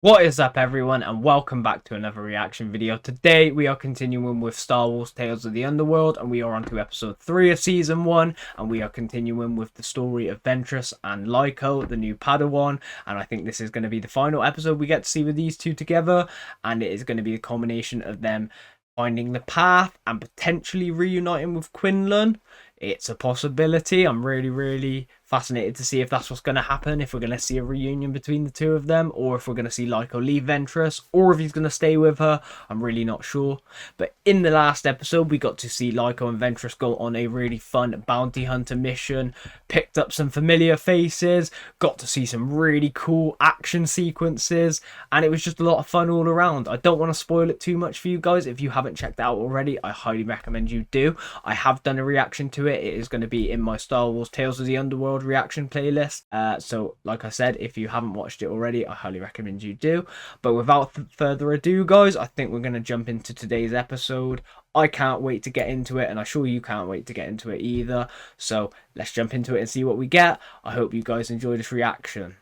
What is up, everyone, and welcome back to another reaction video. Today we are continuing with Star Wars Tales of the Underworld, and we are on to episode 3 of season 1, and we are continuing with the story of Ventress and Lyko, the new Padawan. And I think this is going to be the final episode we get to see with these two together, and it is going to be a combination of them finding the path and potentially reuniting with Quinlan. It's a possibility. I'm really fascinated to see if that's what's going to happen, if we're going to see a reunion between the two of them, or if we're going to see Lyko leave Ventress, or if he's going to stay with her. I'm really not sure. But in the last episode, we got to see Lyko and Ventress go on a really fun bounty hunter mission, picked up some familiar faces, got to see some really cool action sequences, and it was just a lot of fun all around. I don't want to spoil it too much for you guys. If you haven't checked it out already, I highly recommend you do. I have done a reaction to it. It is going to be in my Star Wars Tales of the Underworld reaction playlist. So like I said, if you haven't watched it already, I highly recommend you do. But without further ado, guys, I think we're going to jump into today's episode. I can't wait to get into it, and I'm sure you can't wait to get into it either. So let's jump into it and see what we get. I hope you guys enjoy this reaction.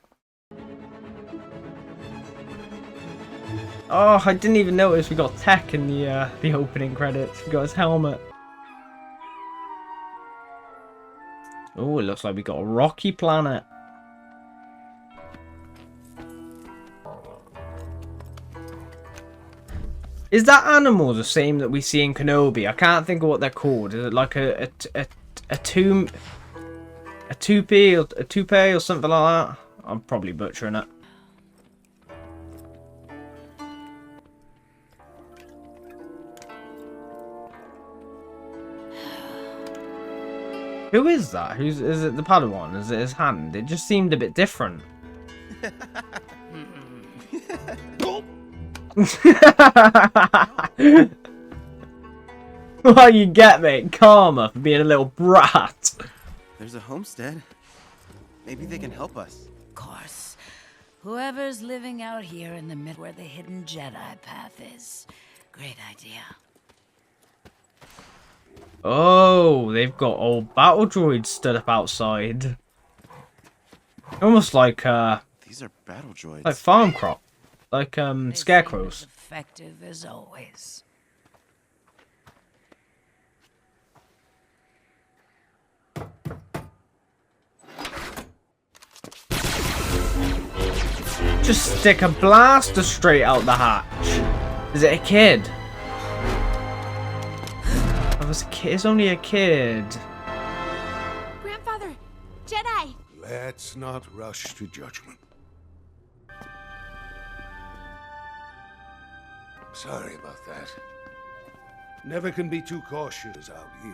Oh, I didn't even notice we got Tech in the opening credits. We got his helmet. Oh, it looks like we got a rocky planet. Is that animal the same that we see in Kenobi? I can't think of what they're called. Is it like a toupee or something like that? I'm probably butchering it. Who is that? Is it the Padawan? Is it his hand? It just seemed a bit different. Well, you get me. Karma for being a little brat. There's a homestead. Maybe they can help us. Of course. Whoever's living out here in the mid where the hidden Jedi path is. Great idea. Oh, they've got old battle droids stood up outside. Almost like These are battle droids. like farm crop. Like scarecrows. As effective as always. Just stick a blaster straight out the hatch. Is it a kid? Oh, it's only a kid. Grandfather! Jedi! Let's not rush to judgment. Sorry about that. Never can be too cautious out here.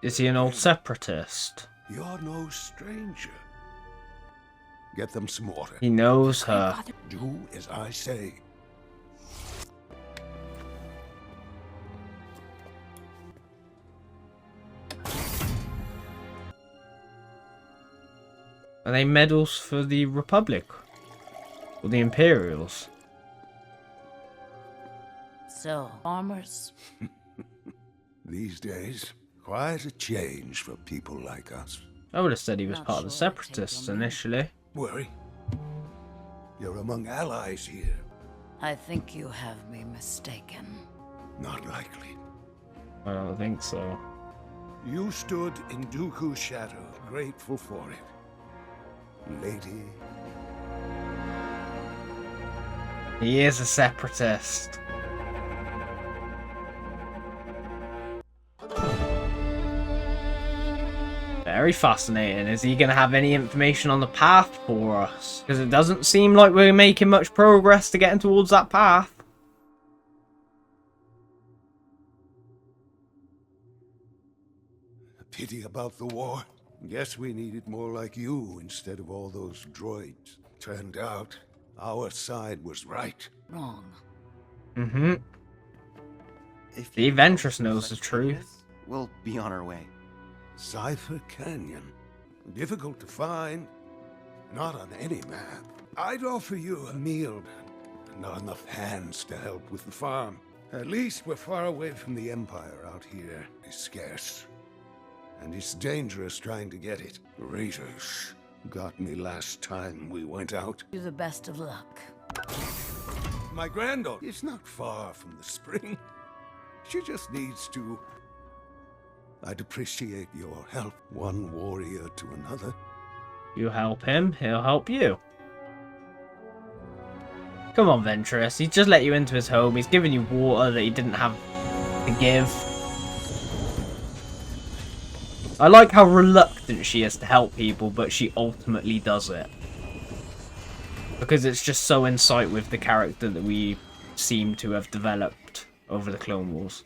Is he an old separatist? You're no stranger. Get them some water. He knows her. Do as I say. Are they medals for the Republic? Or the Imperials? So, farmers. These days, quite a change for people like us. I would have said he was Not part of the sure what to take separatists your man. initially. Worry. You're among allies here. I think you have me mistaken. Not likely. I don't think so. You stood in Dooku's shadow, grateful for it. Lady. He is a separatist. Very fascinating. Is he going to have any information on the path for us? Because it doesn't seem like we're making much progress to getting towards that path. A pity about the war. Guess we needed more like you instead of all those droids. Turned out, our side was right. Wrong. Mm-hmm. If The you Ventress knows let the us truth. progress, we'll be on our way. Cypher Canyon. Difficult to find. Not on any map. I'd offer you a meal, but not enough hands to help with the farm. At least we're far away from the Empire out here. It's scarce. And it's dangerous trying to get it. Raiders. got me last time we went out. You the best of luck. My granddaughter is not far from the spring. She just needs to... I'd appreciate your help, one warrior to another. You help him, he'll help you. Come on, Ventress. He's just let you into his home. He's given you water that he didn't have to give. I like how reluctant she is to help people, but she ultimately does it. Because it's just so in sight with the character that we seem to have developed over the Clone Wars.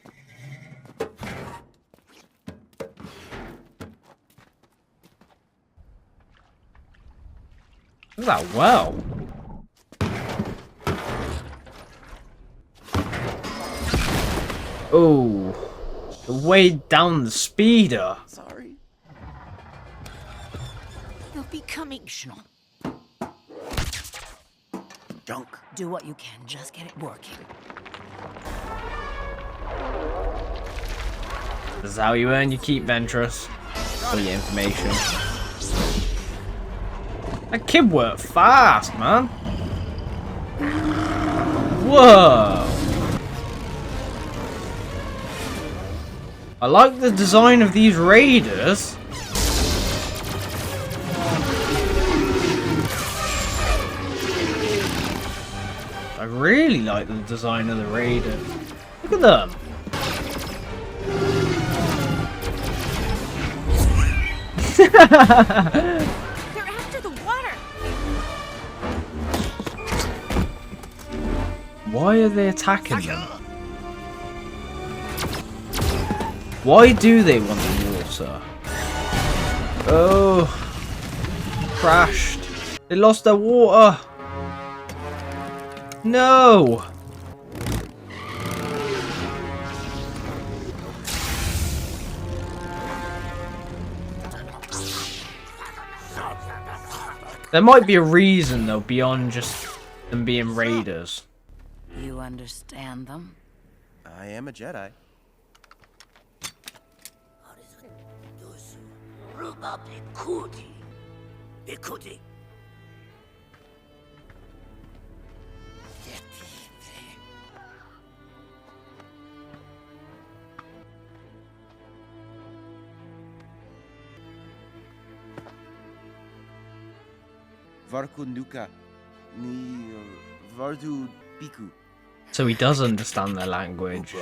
Look at that well. Oh, way down the speeder. Sorry. You'll be coming, Schnall. Junk. Do what you can, just get it working. This is how you earn your keep, Ventress. For your information. That kid worked fast, man. Whoa. I like the design of these raiders. I really like the design of the raiders. Look at them. They're after the water. Why are they attacking them? Why do they want the water? Oh, crashed. They lost their water. No. There might be a reason though, beyond just them being raiders. You understand them? I am a Jedi. Varku Nuka ni Vardu Biku. So he does understand their language.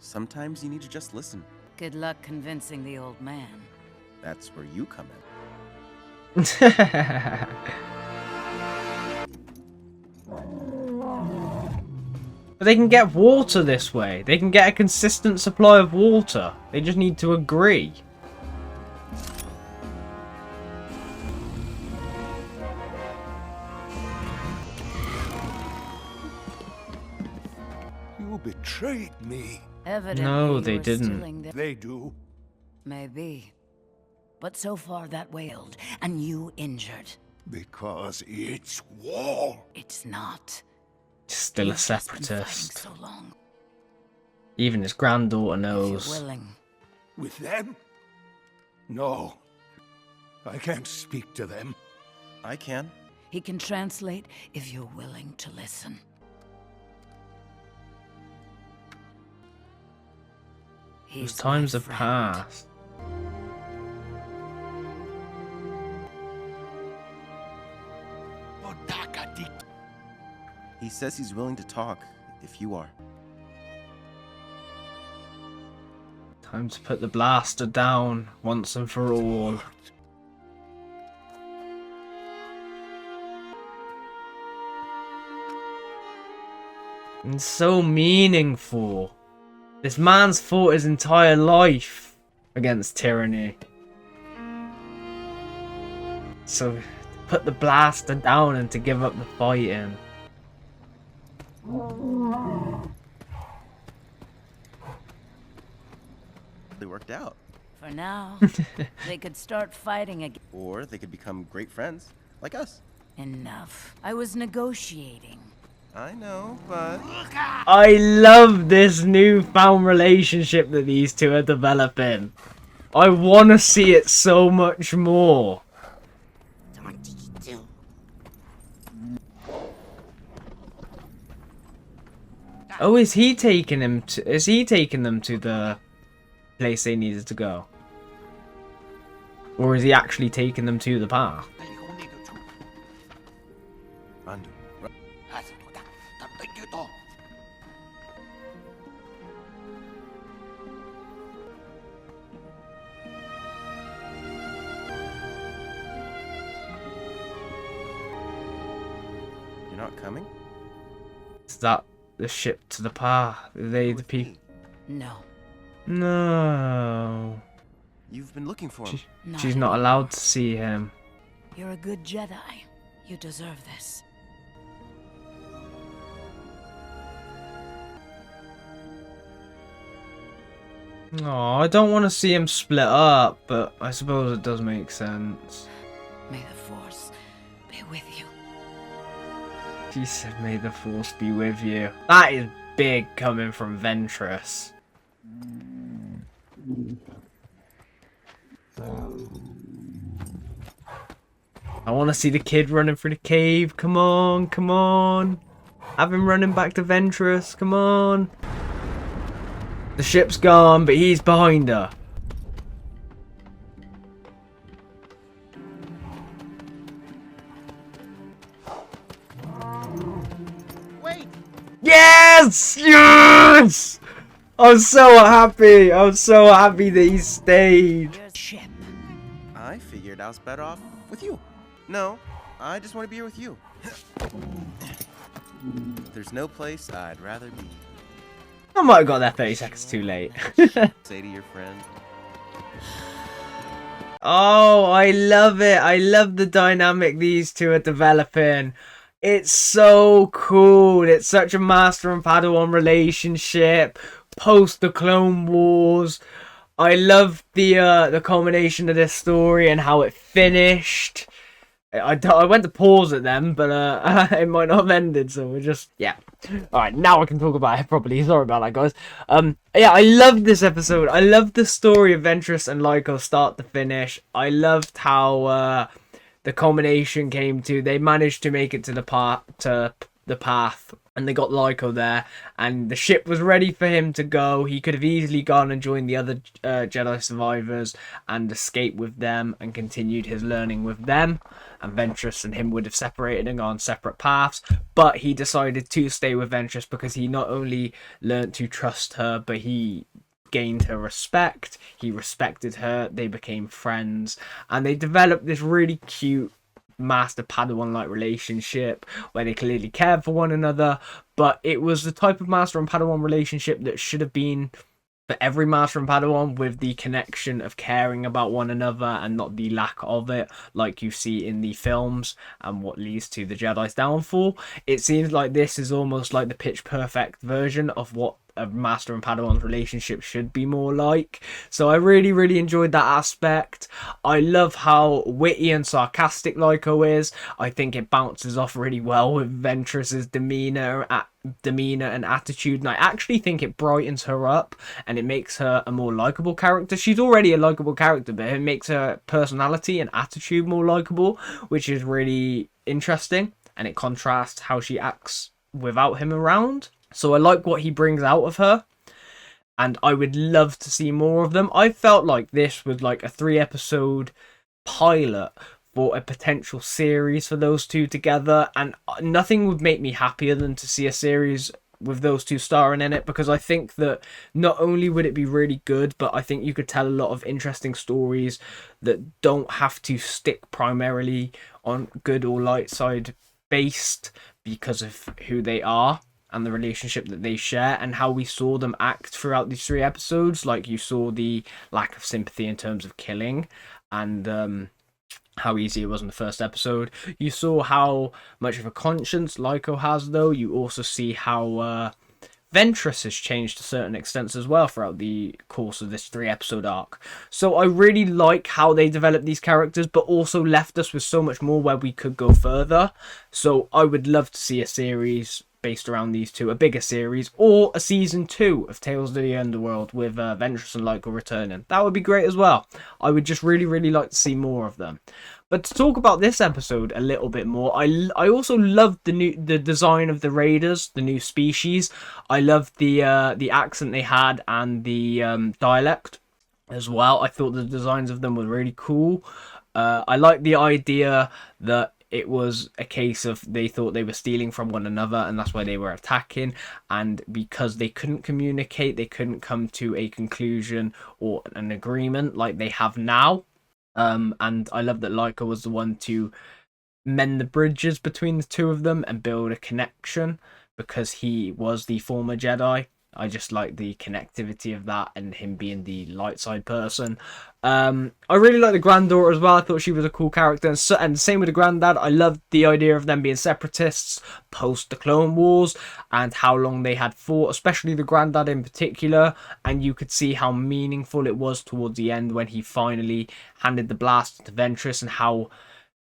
Sometimes you need to just listen. Good luck convincing the old man. That's where you come in. But they can get water this way. They can get a consistent supply of water. They just need to agree. You betrayed me. Evidently, No, they you were didn't. stealing their- They do. Maybe. But so far that wailed, and you injured. Because it's war. It's not. Still a You've just been fighting separatist. so long. Even his granddaughter If you're knows. willing. With them? No. I can't speak to them. I can. He can translate if you're willing to listen. Those He's times my have friend. passed. He says he's willing to talk, if you are. Time to put the blaster down once and for all. It's so meaningful. This man's fought his entire life against tyranny. So, to put the blaster down and to give up the fighting. They worked out. For now, they could start fighting again. Or they could become great friends, like us. Enough. I was negotiating. I know, but I love this newfound relationship that these two are developing. I want to see it so much more. What did you do? Oh, is he taking them to? Is he taking them to the place they needed to go, or is he actually taking them to the path? Undo. You're not coming? Is that the ship to the path? Are they the people? No. No. You've been looking for him. She's not allowed to see him. You're a good Jedi. You deserve this. Oh, I don't want to see him split up, but I suppose it does make sense. May the Force be with you. She said, "May the Force be with you." That is big coming from Ventress. I want to see the kid running through the cave. Come on, come on. Have him running back to Ventress. Come on. The ship's gone, but he's behind her. Wait! Yes! Yes! I'm so happy. I'm so happy that he stayed. Your ship. I figured I was better off with you. No, I just want to be here with you. There's no place I'd rather be. I might have got there 30 seconds too late. Say to your friend. Oh, I love it. I love the dynamic these two are developing. It's so cool. It's such a master and Padawan relationship post the Clone Wars. I love the culmination of this story and how it finished. I went to pause it then, but it might not have ended, so we're just, yeah. Alright, now I can talk about it properly. Sorry about that, guys. Yeah, I loved this episode. I loved the story of Ventress and Lyko start to finish. I loved how the culmination came to. They managed to make it to the path, and they got Lyko there, and the ship was ready for him to go. He could have easily gone and joined the other Jedi survivors and escaped with them and continued his learning with them, and Ventress and him would have separated and gone separate paths, but he decided to stay with Ventress because he not only learned to trust her, but he gained her respect. He respected her. They became friends, and they developed this really cute master Padawan like relationship where they clearly cared for one another, but it was the type of master and Padawan relationship that should have been for every master and Padawan, with the connection of caring about one another and not the lack of it like you see in the films and what leads to the Jedi's downfall. It seems like this is almost like the pitch perfect version of what a master and Padawan's relationship should be more like. So I really enjoyed that aspect. I love how witty and sarcastic Lyko is. I think it bounces off really well with Ventress's demeanor and attitude, and I actually think it brightens her up and it makes her a more likable character. She's already a likable character, but it makes her personality and attitude more likable, which is really interesting, and it contrasts how she acts without him around. So I like what he brings out of her, and I would love to see more of them. I felt like this was like a 3-episode pilot for a potential series for those two together, and nothing would make me happier than to see a series with those two starring in it, because I think that not only would it be really good, but I think you could tell a lot of interesting stories that don't have to stick primarily on good or light side based because of who they are and the relationship that they share and how we saw them act throughout these 3 episodes. Like, you saw the lack of sympathy in terms of killing, and how easy it was in the first episode. You saw how much of a conscience Lyko has, though. You also see how Ventress has changed to certain extents as well throughout the course of this 3-episode arc. So I really like how they developed these characters, but also left us with so much more where we could go further. So I would love to see a series based around these two, a bigger series, or a season 2 of Tales of the Underworld with Ventress and Lyko returning. That would be great as well. I would just really, really like to see more of them. But to talk about this episode a little bit more, I also loved the design of the raiders, the new species. I loved the accent they had and the dialect as well. I thought the designs of them were really cool. I like the idea that it was a case of they thought they were stealing from one another and that's why they were attacking, and because they couldn't communicate, they couldn't come to a conclusion or an agreement like they have now. And I love that Lyko was the one to mend the bridges between the two of them and build a connection because he was the former Jedi. I just like the connectivity of that and him being the light side person. I really like the granddaughter as well. I thought she was a cool character. And same with the granddad. I loved the idea of them being separatists post the Clone Wars and how long they had fought, especially the granddad in particular. And you could see how meaningful it was towards the end when he finally handed the blast to Ventress, and how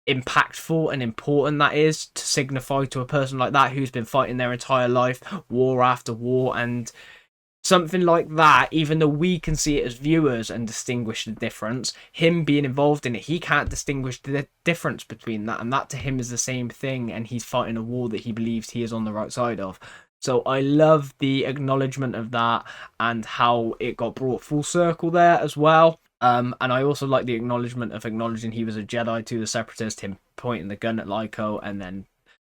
impactful and important that is to signify to a person like that who's been fighting their entire life, war after war, and something like that, even though we can see it as viewers and distinguish the difference, him being involved in it, he can't distinguish the difference between that, and that to him is the same thing, and he's fighting a war that he believes he is on the right side of. So I love the acknowledgement of that and how it got brought full circle there as well. And I also like the acknowledgement of acknowledging he was a Jedi to the Separatist, him pointing the gun at Lyko and then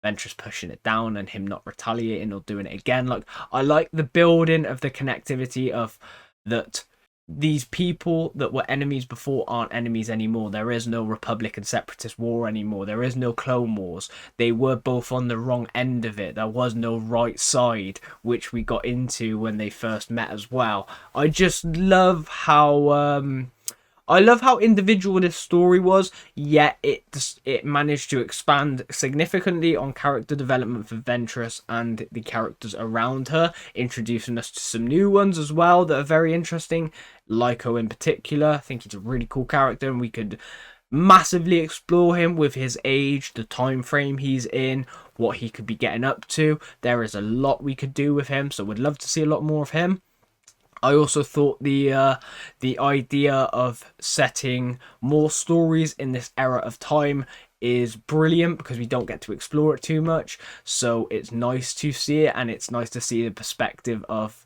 Ventress pushing it down and him not retaliating or doing it again. Like, I like the building of the connectivity of that these people that were enemies before aren't enemies anymore. There is no Republic and Separatist war anymore. There is no Clone Wars. They were both on the wrong end of it. There was no right side, which we got into when they first met as well. I just love how individual this story was, yet it managed to expand significantly on character development for Ventress and the characters around her, introducing us to some new ones as well that are very interesting. Lyko in particular, I think he's a really cool character, and we could massively explore him with his age, the time frame he's in, what he could be getting up to. There is a lot we could do with him, so we'd love to see a lot more of him. I also thought the idea of setting more stories in this era of time is brilliant because we don't get to explore it too much. So it's nice to see it, and it's nice to see the perspective of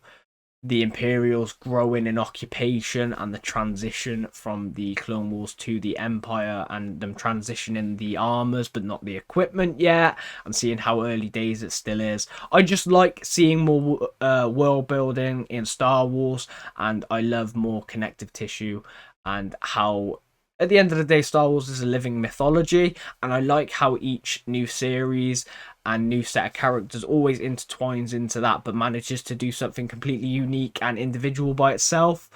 the Imperials growing in occupation and the transition from the Clone Wars to the Empire, and them transitioning the armors but not the equipment yet, and seeing how early days it still is. I just like seeing more world building in Star Wars, and I love more connective tissue, and how at the end of the day Star Wars is a living mythology, and I like how each new series and new set of characters always intertwines into that but manages to do something completely unique and individual by itself.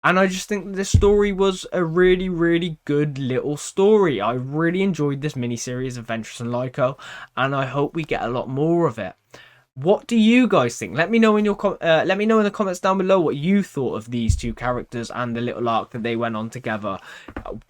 And I just think that this story was a really, really good little story. I really enjoyed this miniseries of Ventress and Lyko, and I hope we get a lot more of it. What do you guys think? Let me know in the comments down below what you thought of these two characters and the little arc that they went on together.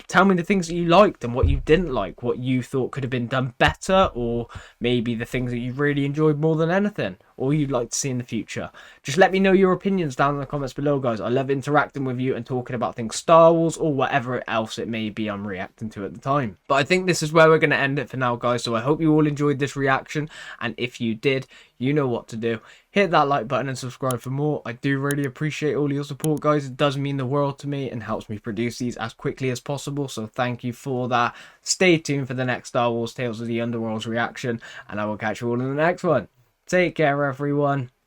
Tell me the things that you liked and what you didn't like, what you thought could have been done better, or maybe the things that you really enjoyed more than anything, or you'd like to see in the future. Just let me know your opinions down in the comments below, guys. I love interacting with you and talking about things Star Wars or whatever else it may be I'm reacting to at the time. But I think this is where we're going to end it for now, guys. So I hope you all enjoyed this reaction, and if you did, you know what to do. Hit that like button and subscribe for more. I do really appreciate all your support, guys. It does mean the world to me and helps me produce these as quickly as possible, so thank you for that. Stay tuned for the next Star Wars Tales of the Underworld's reaction, and I will catch you all in the next one. Take care, everyone.